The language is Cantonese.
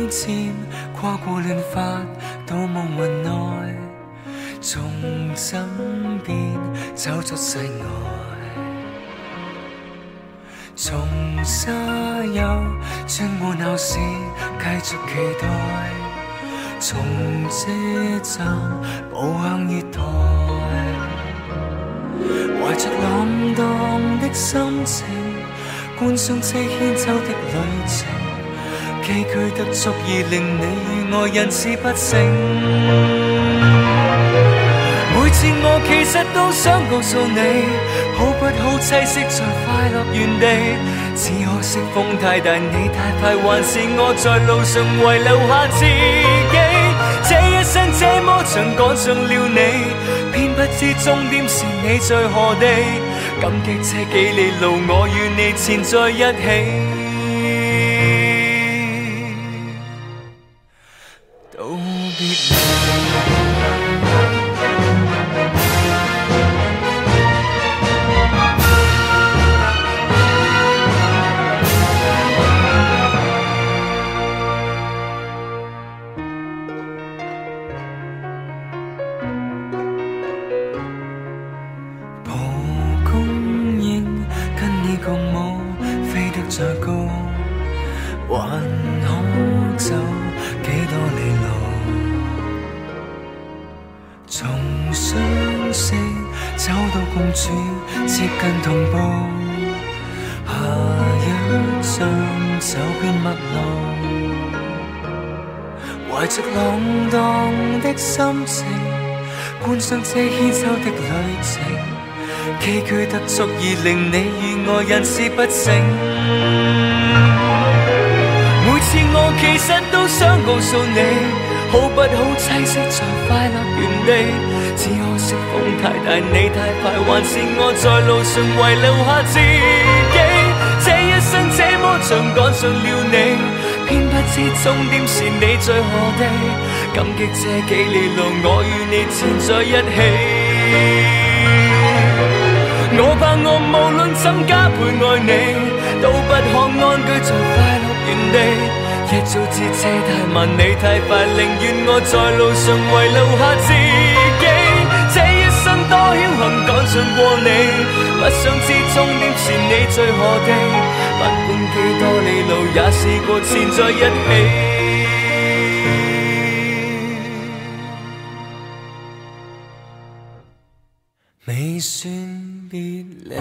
漸跨過亂髮到夢雲內，從枕邊走出世外，從沙丘穿過鬧市繼續期待，從車站步向月台，懷着浪蕩的心情觀賞車牽走的旅程，崎嶇得足以令你與愛人事不成。每次我其實都想告訴你，好不好棲息在快樂原地，只可惜風太大，你太快，還是我在路上遺留下自己。這一生這麼長趕上了你，偏不知終點是你在何地，感激這幾里路我與你纏在一起。道別再高，還可走幾多里路？從相識走到共處，接近同步。下一站走遍陌路，懷着浪蕩的心情，觀賞這牽手的旅程。崎嶇得足以令你與愛人事不成。每次我其實都想告訴你，好不好棲息在快樂原地，只可惜風太大，你太快，還是我在路上遺留下自己。這一生這麼長趕上了你，偏不知終點是你在何地，感激這幾里路我與你纏在一起。我怕我無論怎加倍愛你，都不可安居在快樂原地。一早知車太慢，你太快，寧願我在路上遺留下自己。這一生多僥倖趕上過你，不想知終點是你在何地。不管幾多里路，也試過纏在一起。未算別離。